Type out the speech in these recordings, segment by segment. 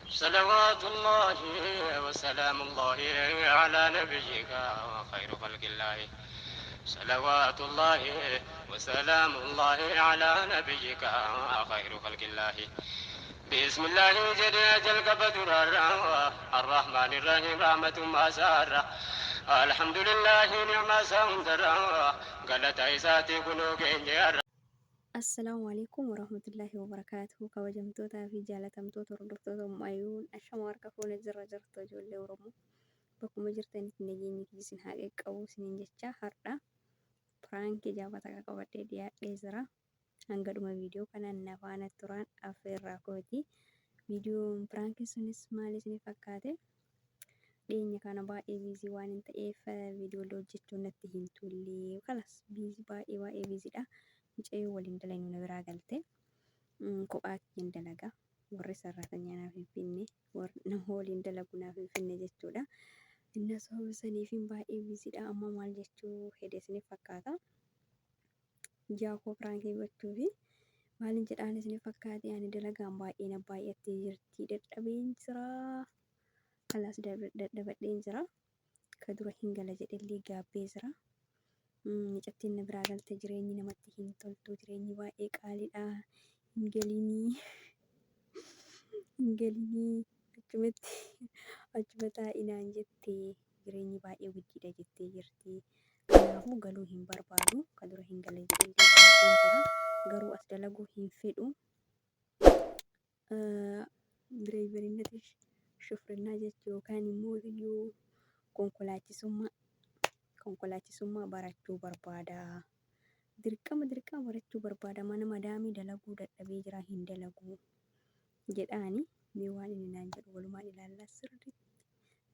صلوات الله وسلام الله على نبيك وخير خلق الله. صلوات الله وسلام الله على نبيك خير خلق الله. بسم الله جل قبدر الرحمن الرحيم رحمة ما سار. الحمد لله نعم سندر قالت عيساتي كنوك Assalamualaikum warahmatullahi wabarakatuh. Kabajamtootaa fi jaalatamtoota hordoftoota Ummaayyuun ashama harka fuula jirra jirtu ijoollee Oromoo bakkuma jirtanitti nageenyi isin haa qaqqabu isiniin jecha har'a piraankii jabataa qabadhee dhiyaadhee jira. Hanga dhuma viidiyoo kanaan na faana turaan affeerraa kooti. Viidiyoon piraankii sunis maal isin fakkaate? Dhiyeenya kana baay'ee biizii waan hin ta'eef viidiyoolee hojjechuun natti hin tolle. Kanas biizii baay'ee biiziidha. Mucayyoo waliin dalagu na biraa galte kophaatti hin dalaga. Warri sararatanyaa naaf hin finne, warri nama waliin dalagu naaf hin finne jechuudha. Inna sababa saniif baay'ee biiziidha. Amma maal jechuu fedhe isiniif fakkaata? Jaakoo piraankii gochuufi maalin jedhaan isiniif fakkaate? Ani dalagaan baay'ee na baay'attee jirti. Dadhabeen jira. Kalas dadhabadheen jira. Ka dura hin gala jedhellee gaabbee jira. Mucattiin na biraa galte jireenyi namatti hin toltu. Jireenyi baay'ee qaaliidha. Hin galinii achuma taa'inaan jettee jireenyi baay'ee guddiidha jettee jirti. Kanaafuu galuu hin barbaadu. Ka dura hin galle jedhellee gaabbeen jira. Garuu as dalaguu hin fedhu. Direeberinnati shufrinnaa jechuu yookaan immoo iyyuu konkolaachisummaa barachuu barbaada. Dirqama barachuu barbaada. Mana madaamii dalaguu dadhabee jira hin dalagu jedhaani. Mee waan inni naan jedhu walumaan ilaallaa sirriitti.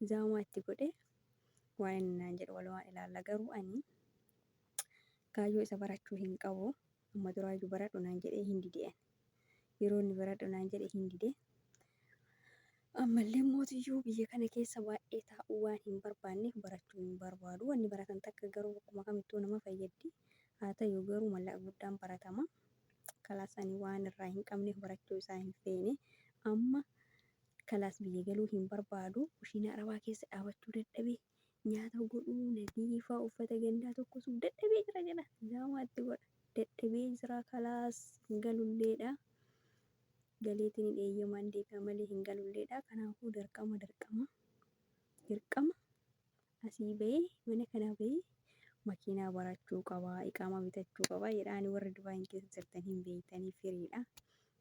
Zaamaa itti godhe waan inni naan jedhu walumaan ilaalla. Garuu ani kaayyoo isa barachuu hin qabu. Amma duraayyuu baradhu naan jedhee hin dide. Yeroo inni baradhu naan jedhe hin dide. Ammallee mootiyyuu biyya kana keessa baay'ee taa'uu waan hin barbaanneef barachuu hin barbaadu. Wanni baratan takka garuu akkuma kamittuu nama fayyaddi. Haa ta'u garuu mallaqa guddaan baratama. Kalaas ani waan irraa hin qabneef barachuu isaa hin feene. Amma kalaas biyya galuu hin barbaadu. Kushiina arabaa keessa dhaabachuu dadhabee nyaata godhuu nadiifaa uffata gandaa tokkosuu dadhabee jira jedha. Zaamaatti godha. Dadhabee jira kalaas hin galulleedha. Galeetiin eeyyamaan deebi'a malee hin galulleedha. Kanaafuu dirqama asii bahee mana kana bahee makiinaa barachuu qaba, iqaamaa bitachuu qaba jedhaan warri Dubaayin keessa jirtan hin beektanii firiidha.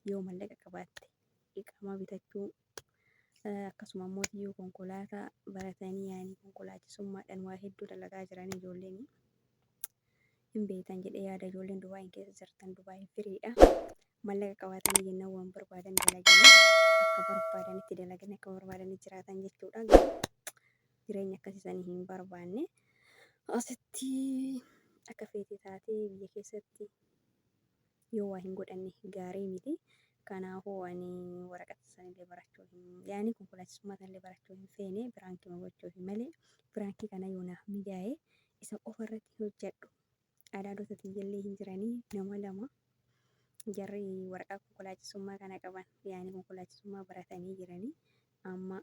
Yoo mallaqa qabaatte iqaamaa bitachuu akkasuma mootiyyuu konkolaataa baratanii yaa'anii konkolaachisummaadhaan waa hedduu dalagaa jiran ijoolleen hin beektan jedhee yaada. Ijoolleen Dubaayin keessa jirtan Dubaayin firiidha. Mallaqa qabaatanii jennaan waan barbaadan dalaganii akka barbaadanitti dalagan akka barbaadanitti jiraatan jechuudha. Jireenya akkasiisanii hin barbaanne asitti akka feete taatee biyya keessatti yoo waa hin godhanne gaarii miti. Kanaafuu ani waraqata sanillee barachuu yaani konkolaachisummaa sanillee barachuu hin feene piraankii gochuuf malee piraankii kana yoo naaf mijaa'e isa qofa irratti hojjedhu. Adaadota tiyyallee hin jiranii nama lama. Jarri waraqaa konkolaachisummaa kana qaban yaani konkolaachisummaa baratanii jiranii amma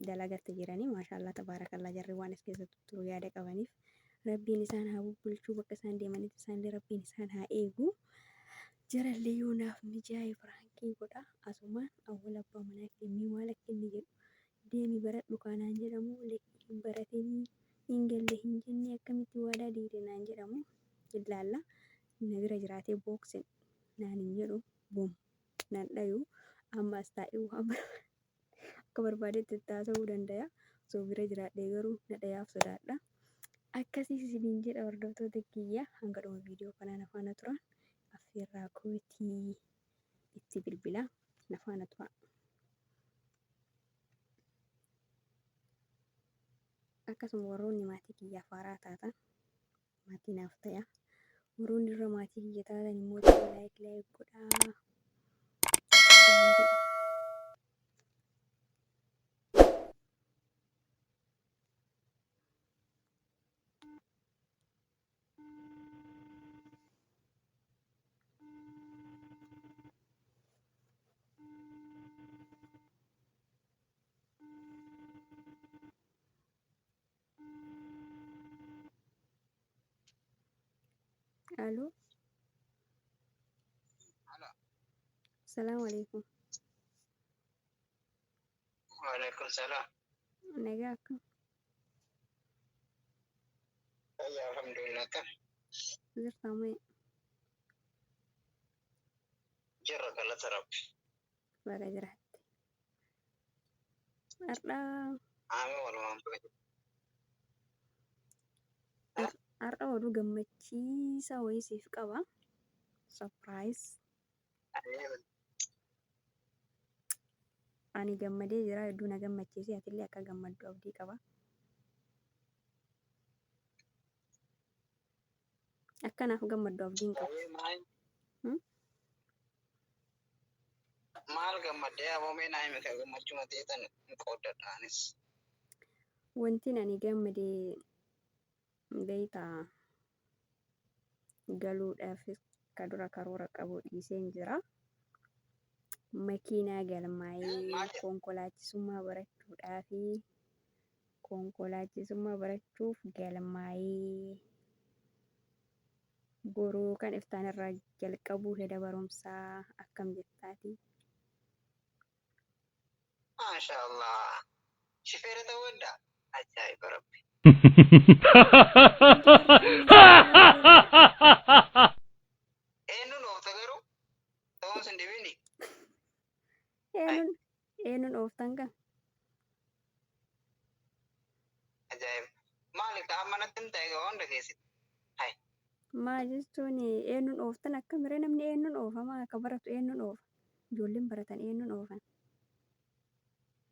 dalagatti jiranii maashaallah tabaarakallaa. Jarri waan as keessatti turu yaada qabaniif rabbiin isaan haa bulchuu. Bakka isaan deemanitti isaanillee rabbiin isaan haa eegu. Jarallee yoo naaf mijaa'e piraankii godha. Asumaan awwaal abbaa manaa kennii maal akka inni jedhu deemi baradhu kaanaan jedhamu hin baratanii hin galle hin jenne akkamitti waadaa diide naan jedhamu ilaalla. Na bira jiraatee booksin naan hin jedhu bum naan dhayu amma as taa'ee waan akka barbaadetti taasisuu danda'a. Osoo bira jiraadhee garuu na dhayaaf sodaadha. Akkasiis isiniin jedha hordoftoota kiyya. Hanga dhuma viidiyoo kanaa na faana turan affeerraa kootii itti bilbila na faana tura. Akkasuma warroonni maatii kiyyaaf haaraa taatan maatii naaf ta'a. Warroonni irra maatii kiyya taatan immoo laayik godhaa. Aloo, Halo. salaamu alaikum. Waalaikumsalam. Nagaa akkam? Ya, alhamdulillah kan. Jirtaa mee? Jirra galata rabbi. Baga jiraatte. Har'aa Ame walumaan beeku. har'a oduu gammachiisaa wayii siif qaba. Surprise. Ani gammadee jira hedduu na gammachiise atillee akka gammaddu abdii qaba. Akkanaaf gammaddu abdiin qaba. Maal gammadee aboomee naa hime kan gammachuma ta'etan qoodadhaanis. Wanti ani gammadee beeytaa galuudhaaf ka dura karoora qabu dhiiseen jira. Makiinaa galmaa'ee konkolaachisummaa barachuudhaafi konkolaachisummaa barachuuf galmaa'ee boruu kan iftaan irraa jalqabuu heda barumsaa akkam jettaati. Masha Allah. Shifeera ta'uu adda. Ajaa'iba rabbi. Eenyuun oofta garuu? Ta'uun sin dhibini. Eenyuun ooftan kan? Ajaa'iba. Maali ka ammanatti hin ta'e hunda keessatti? Maal jechuun eenyuun ooftan akkamiree namni eenyuun oofamaa akka baratu eenyuun oofa? Ijoolleen baratan eenyuun oofan?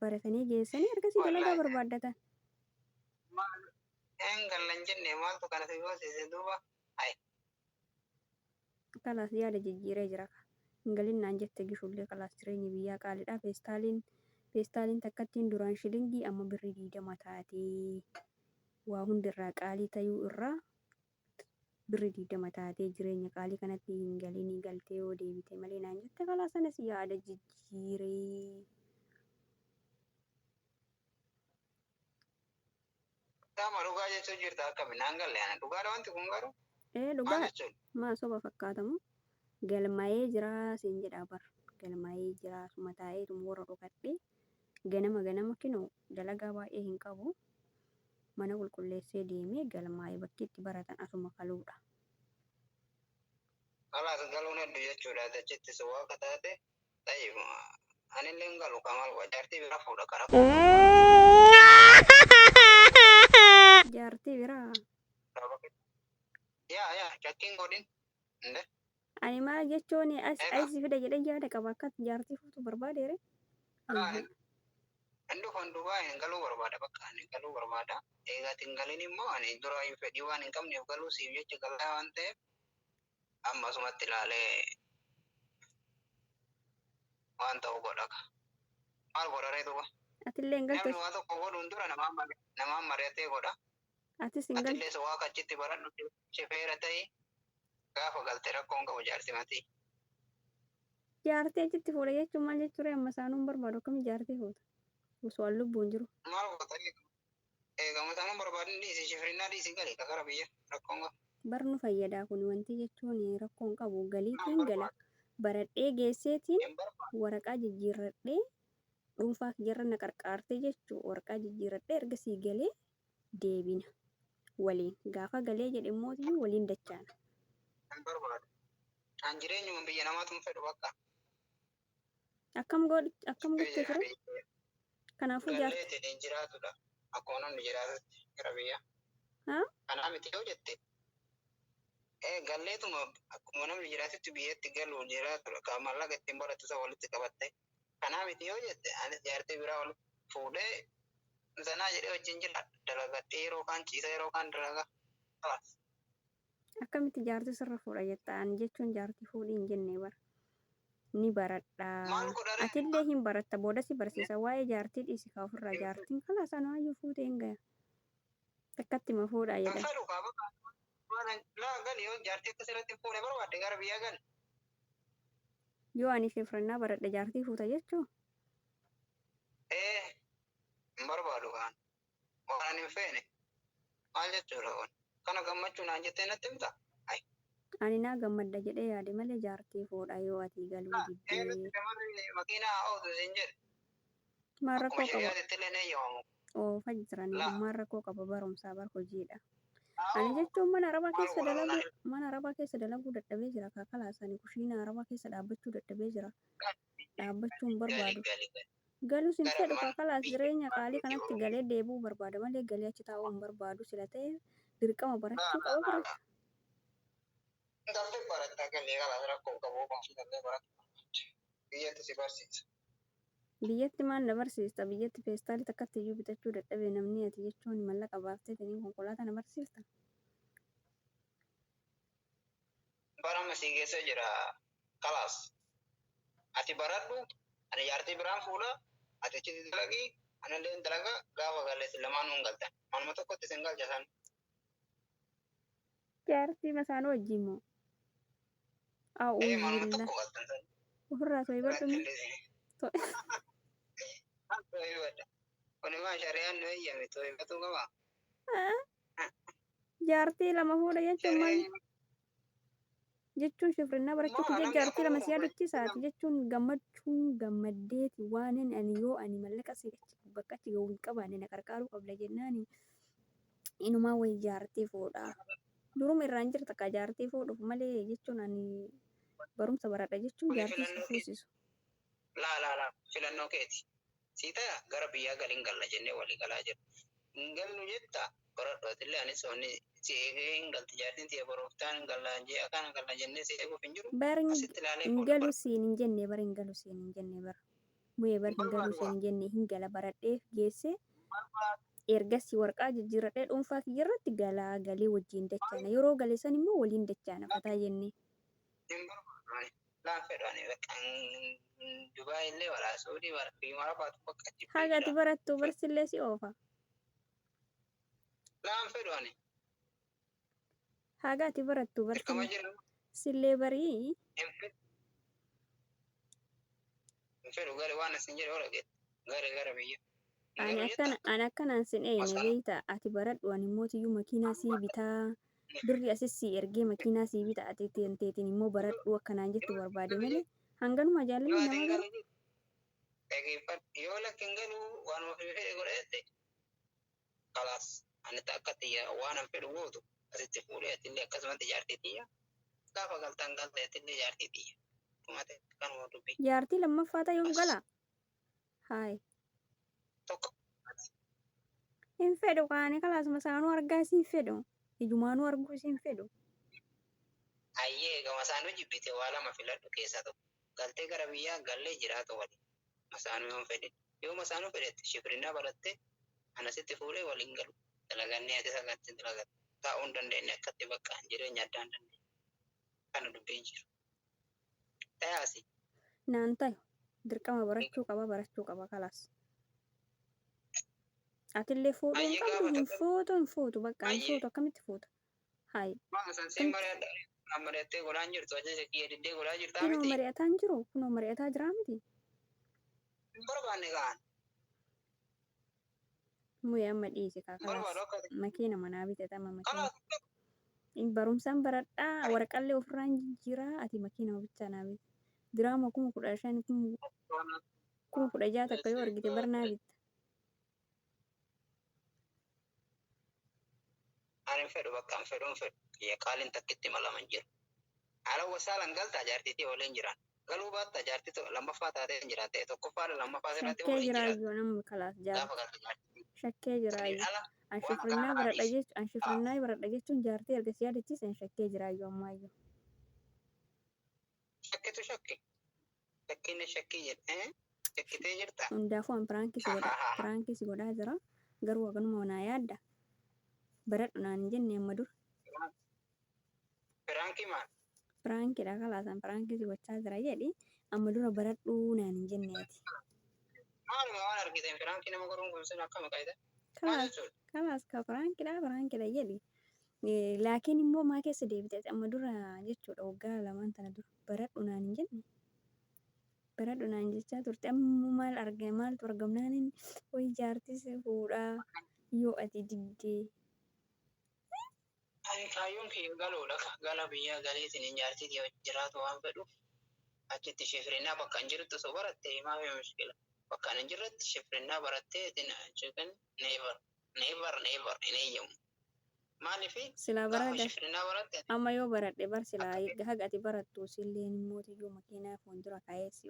Baratanii geessanii ergasii dalagaa barbaaddatan. Een gallan jenne maaltu kana si goosise duuba? Kalaas yaada jijjiiree jira. Hingalinnaan jette gishullee kalaas jireenyi biyyaa qaaliidha. Feestaaliin takkattiin duraan shilingii amma birrii 20 taatee waa hundirraa qaalii ta'uu irraa birrii 20 taatee jireenya qaalii kanatti hingalinii galtee yoo deebite malee naan jette kalaas sanas yaada jijjiiree. Gama dhugaa jechuun jirta akkamiin naan galle ana dhugaadha wanti kun garuu? Dhugaa maa soba fakkaatamu galmaa'ee jira siin jedhaa bar galmaa'ee jira suma taa'eetu warra dhokadhe ganama kinoo dalagaa baay'ee hin qabu mana qulqulleessee deemee galmaa'ee bakki itti baratan asuma kaluudha. Kalaas galuun hedduu jechuudha achitti si waaqa taate ta'eef anillee hin galu kamal jaartii bira fuudha karaa. Jaartii biraa. Yaa shakkiin godhin. Ani maal jechuun asii fida jedhee yaada qaba akka jaartii fuutu barbaadeere. Inni kun duuba hin galuu barbaada bakka hin galuu barbaada. Eegaati hin galin immoo ani dura fedhii waan hin qabneef galuu siif jecha galaa waan ta'eef ammasumatti ilaalee waan ta'u godha. Maal godharee duuba? Atillee hin galtu. Namni waa tokko godhuun dura namaan mari'atee godha. Atis hin galtu. Atillee waa achitti baradhu shifeera ta'e gaafa galtee rakkoon qabu jaartii matii. Jaartii achitti fuudha jechuun maal jechuudha amma isaanuun barbaadu akkami jaartii fuuta? Osoo lubbuun jiru. Maal gootanii eegama isaanuun barbaadin dhiisii shifirinnaa dhiisii galii kakara biyya rakkoon qabu. Barnu fayyadaa kun wanti jechuun rakkoon qabu galiitiin gala baradhee geesseetiin waraqaa jijjiirradhee dhuunfaa jarra na qarqaartee jechuu waraqaa jijjiirradhee ergasii galee deebina waliin gaafa galee jedhe immoo waliin dachaana. Kan barbaadu. Kan jireenyuma biyya namaatu fedhu bakka. Akkam gochuu ture? Kanaafuu jaartii hin jiraatudha. Akkuma namni jiraatutti gara biyya. Kanaaf miti yoo jette. Galleetuma akkuma namni jiraatutti biyyatti galuu jiraatudha. Kan mallaqa ittiin baratu isa walitti qabatte. Kanaaf miti yoo jette anis jaartii biraa wal fuudhee sanaa jedhee wajjin jira dalagadhee yeroo kaan ciisa yeroo kaan dalagaa. Akkamitti jaartii sirra fuudha jettaan jechuun jaartii fuudhii hin jenne bara. Ni baradhaa. Atillee hin baratta booda si barsiisa waa'ee jaartii dhiisi kaa ofirraa jaartiin kalaa sana hayyuu fuutee hin gaya. Akkatti ma fuudhaa jedhan. Yoo jaartii akkasirratti fuudhee barbaadde gara biyyaa gali. Yoo ani shifrannaa baradha jaartii fuuta jechuu? Hin barbaadu kaan. Waan hin feene. Maal jechuudha kun? Kana gammachuu naan jettee natti himta? Ani naa gammadda jedhee yaade malee jaartii fuudhaa yoo ati galuu diddee makiinaa oolu hin jedhe. maal Akkuma rakkoo qaba. shari'aatti illee ni eeyyamamu. Oofaa jiranii kun Laa maal rakkoo qaba barumsaa bar hojiidha. Ani haa'oo jechuun mana arabaa maal keessa godhamu dalagu naan mana arabaa keessa dalaguu dadhabee jira kaakalaas ani kushiina arabaa keessa dhaabbachuu dadhabee jira. Dhaabbachuu hin gaarii barbaadu. gaarii gaarii. Galus hin Gara fedhu man kaakalaas biyya jireenya qaalii baay'eetii kanatti Oromoo. galee deebi'uu barbaada malee galee achi taa'uu hin barbaadu sila ta'e dirqama barachuu qaba Laa. barata. Dafee barataa galee kalaas rakkoo qabu oomishni dafee baratu. Biyyatti si barsiisa. Biyyatti maal na barsiista biyyatti feestaalii takkatti iyyuu bitachuu dadhabee namni ati jechuun mallaqa baaftee tanii konkolaataa na barsiifta. Barama si keessa jira kalaas. Ati baradhu ani jaartii biraan fuudha. Ati achitti dalagii ani illee dalaga gaafa galleessi lamaan hin galtan. Manuma tokkotti sin galchasan. Jaartii masaanoo wajjin moo? Manuma A'uuzillah. tokko galtan san. Ofirraa to'ibadhu mi? Kuni maa shari'aan nu eeyyame to'ifatu qaba. Jaartii lama fuudha jechuun maal? Shari'aan Jechuun shifrinnaa barachuu moo kiyya namni jaartii lama si afur yaadachiisaati jechuun gammachuun gammaddeeti waanin ani yoo ani mallaqa si bakka achi ga'uu hin qabaanne na qarqaaruu qabda jennaani inumaa wayii jaartii fuudhaa. Duruma irraan jirta ka jaartii fuudhuuf malee jechuun ani barumsa baradha jechuun kuni jaartii si filannoo keeti. fuusisu. Laa filannoo keeti. Siita gara biyyaa galiin galla jennee walii galaa jirra. Hin galnu jetta baradhootillee anis wanni si eegee hin galti jaartiin tiya barooftaan hin galla jee akkaan galla jennee si eeguuf hin jiru. Bar Asitti ilaalee hin fuudha galu bara. siin hin jenne bar hin galu siin hin jenne bar. Bu'ee bar Hin hin galu barbaadu siin waa. hin jenne hin gala baradheef geesse Barbaadu. ergasii warqaa jijjiirradhee dhuunfaa kiyyarratti galaa galee wajjin dachaana yeroo gale san immoo waliin dachaana fataa jennee. Hin barbaadu. Laan fedhani bakka Dubaay illee walaa Saudii walaa biyya marabaatu bakka jibbee Hagati jira. barattu barsillee si oofa. Laan fedhani. Hagati barattu Dirqama barsillee jira. sillee barii Hin fedhu. Hin fedhu gari waan asin jedhe ola geette. Gara biyya. Hin galu jetta. ani akkanaan sin eeyne Masana. beeyta ati baradhu ani mootiyyuu makiinaa sii bitaa birri asis sii ergee makiinaa sii bita ati teetiin immoo baradhu akkanaan jettu barbaade malee hanganuma Yoo jaalalli ati nama hin garu. galu dhaggeeffadhu. Yoo lakki hin galu waanuma fedhe godhate kalaas ani akka xiyya waan an fedhu gootu asitti fuudhee atillee akkasumatti jaartii xiyya. Gaafa galtaan galtee atillee jaartii xiyya. Dhumate kanuma dubbii. Jaartii lammaffaa ta'e gala. Haay. Tokko. Hin fedhu kaanii kalaasuma saanuu argaa siin fedhu. Ijumaanuu arguu siin fedhu. Ayyee gama isaanuu jibbite waa lama filadhu keessaa tokko. Galtee gara biyyaa gallee jiraatu waliin. Masaanuu yoo hin fedhin. Yoo masaanuu fedhette shifrinaa baratte anasitti fuudhee waliin galu. Dalagannee ati sagatti dalagatte. Taa'uu hin dandeenye akkatti bakka jireenya addaa hin dandeenye. Kana dubbiin jiru. Tayaasi. Naan ta'e dirqama barachuu qaba kalaas. Atillee fuudhuu hin Ayyee qabdu gaafa hin tokko. fuutu bakka hin Ayyee. fuutu akkamitti fuuta. Haay. Waan san siin mari'adha. Kan mari'attee godhaan jirtu ajaja kiyya diddee godhaa jirtaa Kunoo miti. mari'ataa hin jiru kunoo mari'ataa jiraa miti. Hin barbaanne kaan. Muyee amma dhiise Hin barbaadu kalaas. akka ta'e. Makiina manaa bitatama makiina. Kanaaf Barumsaan baradhaa waraqallee ofirraan jijjiiraa ati makiina bichaa naa bitta. Diraama 15,000 16,000 takka yoo argite barnaa bitta. ani hin fedhu bakka hin fedhu. Kiyya qaaliin takkitti malaman jiru. Haala wasaalan galtaa jaartiitii waliin jiran. Galuu baatta jaartii lammaffaa taatee hin jiraate tokkoffaa lammaffaa irratti Shakkee waliin jiraate. jiraayyuu namni kalaas jaarti. Gaafa galta jaartii. Shakkee jiraayyuu. Ala Anshifrinnaa baradha jechuun jaartii erga si yaadachiisan shakkee jiraayyuu ammaayyuu. shakkitu shakki. Shakkiin shakkii jedhe. Shakkitee jirta. Hundaafuu an piraankii si godhaa jira. Garuu waganuma naa yaadda. Baradhu naan hin jenne amma dur. Firaankii maal? Piraankiidha kalaasan piraankii si gochaa jira jedhi amma dura baradhuu naan hin jenneeti. Maaluma waan argiteen firaankii nama godhuun kun sin akkama qaayida? Maal Kalaas jechuudha? kalaas ka piraankiidha jedhi. Laakiin immoo maa keessa deebite amma dura jechuudha waggaa lamaan tana dura baradhu naan hin jenne. Baradhu naan jechaa turte amma maaltu argamnaan wayii jaartii si fuudhaa yoo ati diddee. Ani kaayyoon kiyya galoodha. Gala biyyaa galeetiin hin jaartiitii jiraatu waan fedhuuf achitti shifrinaa bakka hin jirtu osoo baratte himaa fi mushkila. Bakka hin jirretti shifrinaa barattee jechuun neevar hin eeyyamu. Maaliif Silaa gaafa barada. shifrinaa baratte Amma yoo baradhe bar silaa akka haga ati barattu silleen mootiyyuu makiinaa fuuldura kaa'ee si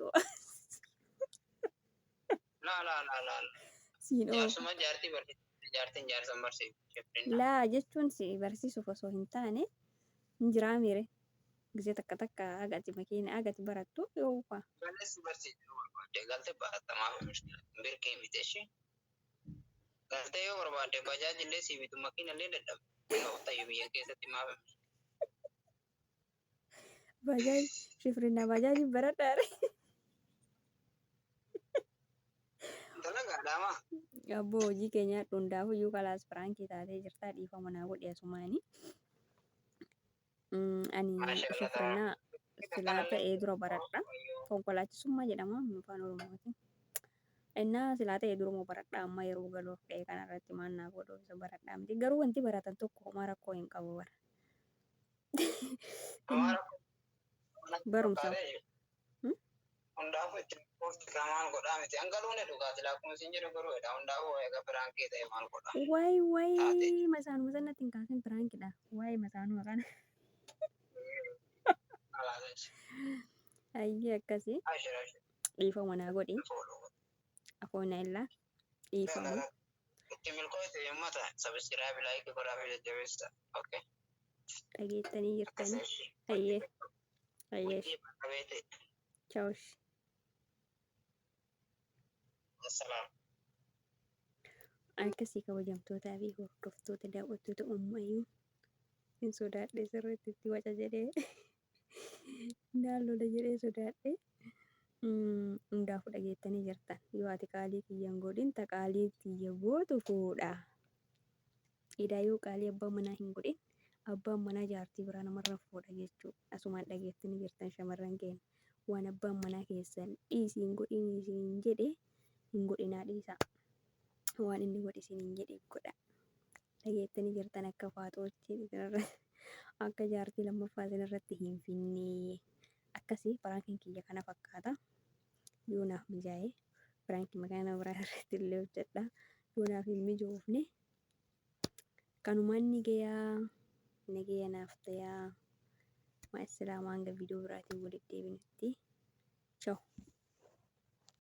laa siin oofa. jaarsuma jaartii barsiifte jaartiin jaarsan barsiifte shifrinaa. Laa jechuun si barsiisuuf osoo hin taane hin jiraa mire gisee takka haga ati makiinaa haga ati barattu yoo ufa. Galessi barsiisuu barbaadde galte barattamaa fi mushkila. Birqee bite ishee. Galtee yoo barbaadde bajaajillee sii bitu makiinallee dadhabe. Yoo ta'e biyya keessatti maaf Bajaaj shifrinaa bajaajii baradhaare. dalagaadhaa maa? Abboo hojii keenya hundaaf iyyuu kalaas firaankii taatee jirtaa dhiifama naa godhe asumaanii. Ani shifrinaa silaa ta'ee dura baradha. Konkolaachisummaa jedhama afaan Oromootiin. Innaa silaa ta'ee duruma baradha amma yeroo galoof dha'ee kanarratti maal naa godhuuf isa baradhaa miti. Garuu wanti baratan tokko homaa rakkoo hin qabu bara. Barumsa. Hundaafuu itti koofti maal godhaa miti. Hangaluun dhugaati lakkuma isin jedhu garuu edha. Hundaafuu egaa firaankii ta'e maal godhaa? Waayii masaanuma sanatti hin kaasin firaankiidha. Waayii masaanuma kana. Ayyee akkasii dhiifama naa godhi. Afoona illaa dhiifama. Itti milkoote yommuu ta'e sabiskiraabii laayikii godhaa fi jajjabeessa. Dhageettanii jirtanii. Ayyee. Chawush. Akkasii kabajamtootaa fi hordoftoota daawwattoota uummayyuu hin sodaadhe sirriitti itti waca jedhee naallola jedhee sodaadhe hundaafuu dhageettanii jirtan yoo ati qaalii kiyyan godhin ta qaalii kiyya gootu fuudha. Idaa yoo qaalii abbaan manaa hin godhin abbaan manaa jaartii biraa namarra fuudha jechuudha. Asumaan dhageettanii jirtan shamarran keenya. Waan abbaan manaa keessan dhiisii hin godhin isin jedhe hin godhinaa dhiisa. Waan inni godhe isin hin jedhe godha. Dhageettanii jirtan akka faatootti akka jaartii lammaffaa irratti hin finne. Akkasii firaankiin kiyya kana fakkaata. Yoo naaf mijaa'e firaankii makaana biraa irratti illee hojjedha. Yoo naaf hin mijoofne kanumaan ni gayaa naaf tayaa. Ma'assalaamaa hanga viidiyoo biraatiin walitti deebinutti. Ciao.